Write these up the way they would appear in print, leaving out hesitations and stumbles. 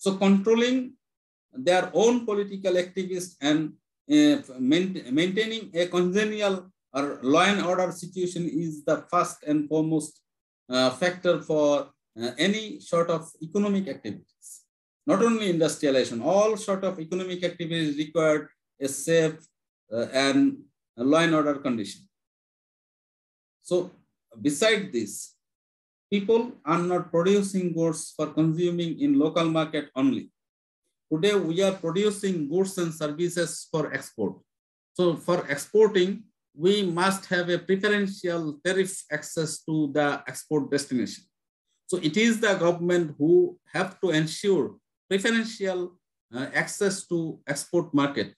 So controlling their own political activists and maintaining a congenial or law and order situation is the first and foremost factor for any sort of economic activities. Not only industrialization, all sort of economic activities required a safe and law and order condition. So beside this, people are not producing goods for consuming in local market only. Today, we are producing goods and services for export. So for exporting, we must have a preferential tariff access to the export destination. So it is the government who have to ensure preferential access to export market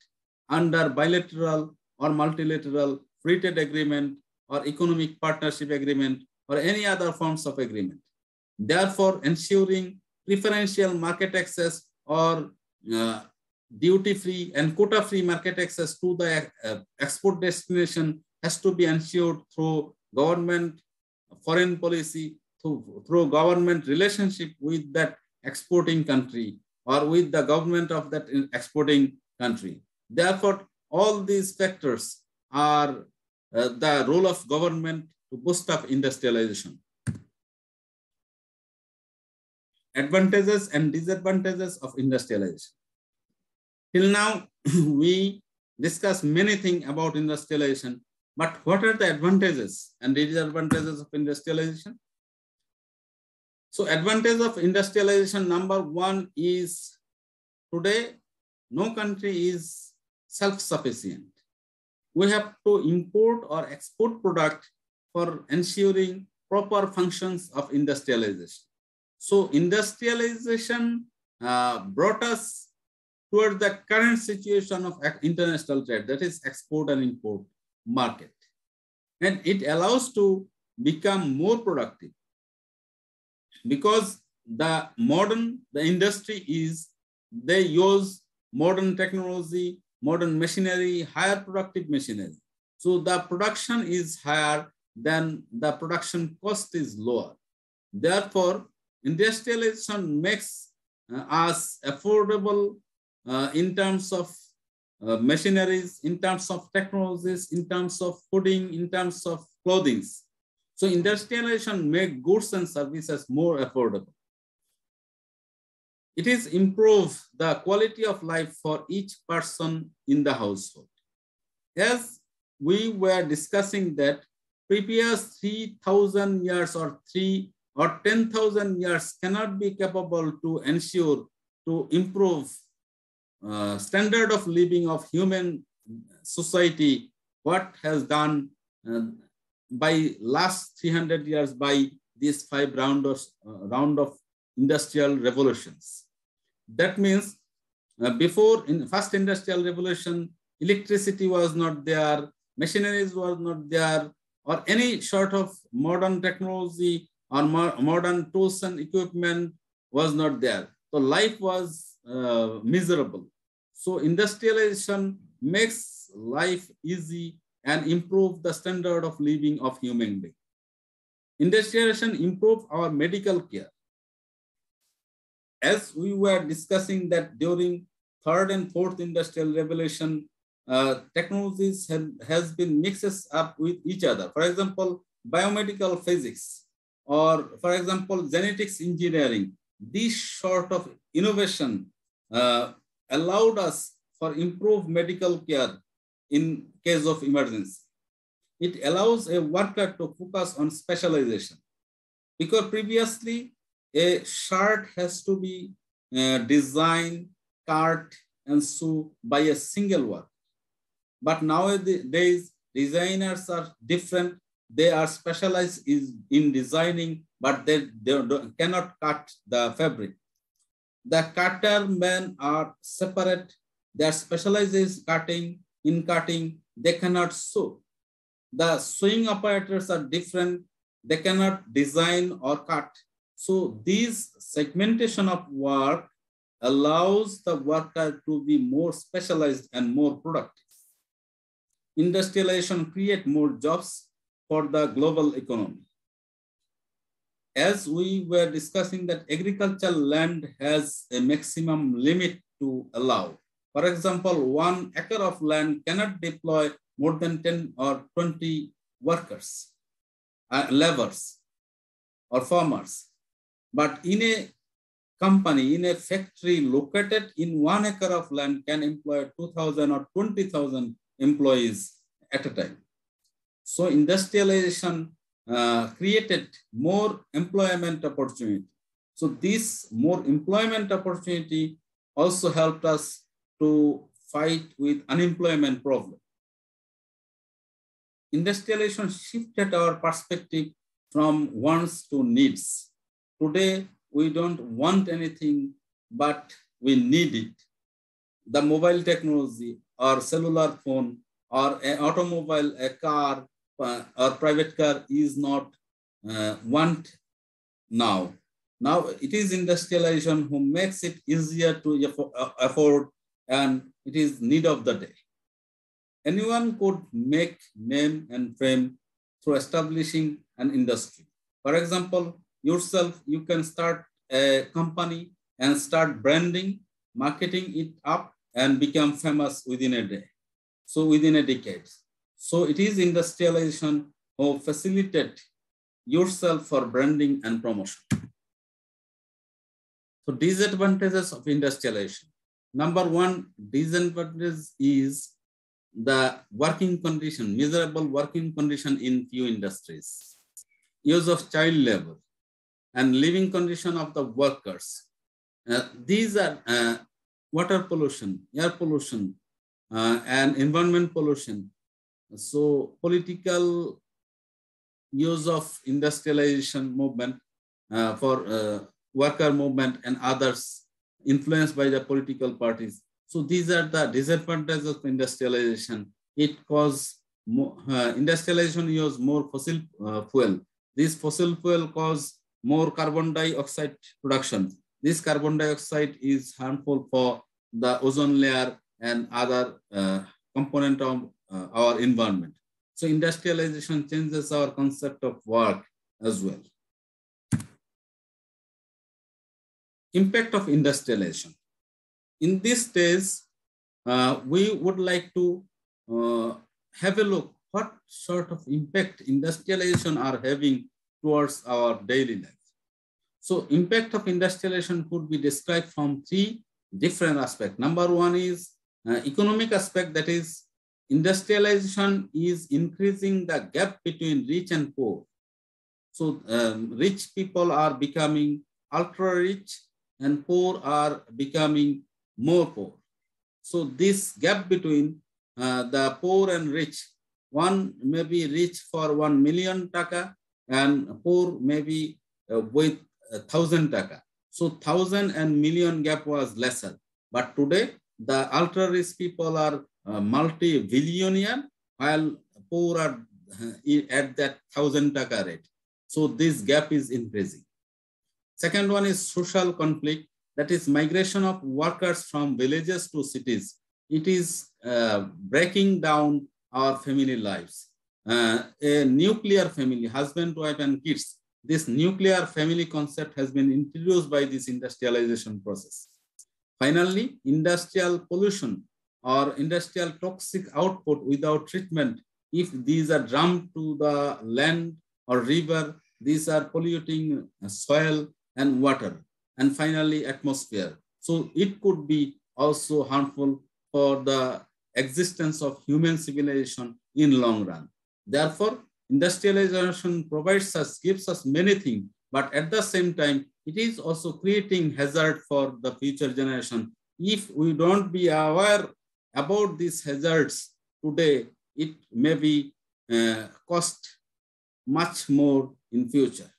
under bilateral or multilateral free trade agreement or economic partnership agreement or any other forms of agreement. Therefore, ensuring preferential market access or duty-free and quota-free market access to the export destination has to be ensured through government foreign policy, through government relationship with that exporting country or with the government of that exporting country. Therefore, all these factors are the role of government to boost up industrialization. Advantages and disadvantages of industrialization. Till now, we discussed many things about industrialization, but what are the advantages and disadvantages of industrialization? So advantage of industrialization, number one is today, no country is self-sufficient. We have to import or export product for ensuring proper functions of industrialization. So industrialization brought us toward the current situation of international trade, that is export and import market. And it allows to become more productive because the industry is, they use modern technology, modern machinery, higher productive machinery. So the production is higher than the production cost is lower. Therefore, industrialization makes us affordable in terms of machineries, in terms of technologies, in terms of fooding, in terms of clothing. So industrialization makes goods and services more affordable. It is improve the quality of life for each person in the household. As we were discussing that previous 3,000 years or 10,000 years cannot be capable to ensure to improve standard of living of human society, what has done by last 300 years by these 5 round of industrial revolutions. That means before in first industrial revolution, electricity was not there, machineries was not there, or any sort of modern technology or modern tools and equipment was not there. So life was miserable. So industrialization makes life easy and improve the standard of living of human being. Industrialization improve our medical care. As we were discussing that during 3rd and 4th industrial revolution, technologies has been mixed up with each other. For example, biomedical physics, or for example, genetics engineering. This sort of innovation allowed us for improved medical care in case of emergency. It allows a worker to focus on specialization, because previously a shirt has to be designed, cut, and sewn by a single worker. But nowadays, designers are different. They are specialized in designing, but they cannot cut the fabric. The cutter men are separate. They are specialized in cutting. They cannot sew. The sewing operators are different. They cannot design or cut. So this segmentation of work allows the worker to be more specialized and more productive. Industrialization creates more jobs for the global economy. as we were discussing that agricultural land has a maximum limit to allow. For example, 1 acre of land cannot deploy more than 10 or 20 workers, laborers or farmers. But in a company, in a factory located in 1 acre of land can employ 2,000 or 20,000 employees at a time. So industrialization created more employment opportunity. So this more employment opportunity also helped us to fight with unemployment problem. Industrialization shifted our perspective from wants to needs. Today, we don't want anything, but we need it. The mobile technology or cellular phone or an automobile, a car or private car is not want now. Now it is industrialization who makes it easier to afford, and it is need of the day. Anyone could make name and fame through establishing an industry. For example, yourself, you can start a company and start branding, marketing it up, and become famous within a day. So within a decade. So it is industrialization who facilitate yourself for branding and promotion. So disadvantages of industrialization. Number 1 disadvantage is the working condition, miserable working condition in few industries, use of child labor, and living condition of the workers. These are water pollution, air pollution, and environment pollution. So political use of industrialization movement for worker movement and others influenced by the political parties. So these are the disadvantages of industrialization. It causes industrialization use more fossil fuel. This fossil fuel cause more carbon dioxide production. This carbon dioxide is harmful for the ozone layer and other component of our environment. So industrialization changes our concept of work as well. Impact of industrialization. In this stage, we would like to have a look what sort of impact industrialization are having towards our daily life. So impact of industrialization could be described from 3 different aspects. Number 1 is economic aspect, that is industrialization is increasing the gap between rich and poor. So rich people are becoming ultra rich and poor are becoming more poor. So this gap between the poor and rich, one may be rich for 1 million taka and poor maybe with 1,000 taka. So 1,000 and million gap was lesser. But today, the ultra rich people are multi-billionaire, while poor are at that 1,000 taka rate. So this gap is increasing. Second one is social conflict, that is migration of workers from villages to cities. It is breaking down our family lives. A nuclear family, husband, wife, and kids. This nuclear family concept has been introduced by this industrialization process. Finally, industrial pollution or industrial toxic output without treatment. If these are dumped to the land or river, these are polluting soil and water. And finally, atmosphere. So it could be also harmful for the existence of human civilization in long run. Therefore, industrialization provides us, gives us many things, but at the same time, it is also creating hazard for the future generation. If we don't be aware about these hazards today, it may be cost much more in future.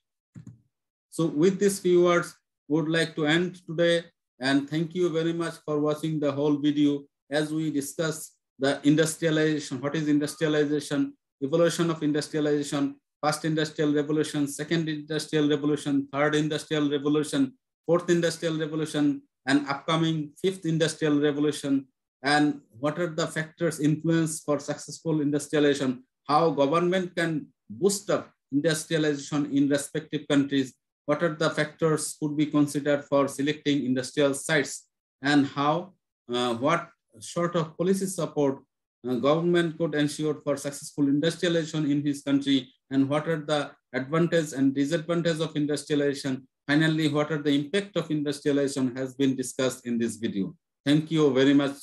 So with these few words, would like to end today, and thank you very much for watching the whole video as we discuss the industrialization. What is industrialization? Evolution of industrialization, first industrial revolution, second industrial revolution, third industrial revolution, fourth industrial revolution, and upcoming fifth industrial revolution, and what are the factors influence for successful industrialization, how government can boost up industrialization in respective countries, what are the factors could be considered for selecting industrial sites, and how, what sort of policy support government could ensure for successful industrialization in his country, and what are the advantages and disadvantages of industrialization. Finally, what are the impact of industrialization has been discussed in this video. Thank you very much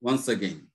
once again.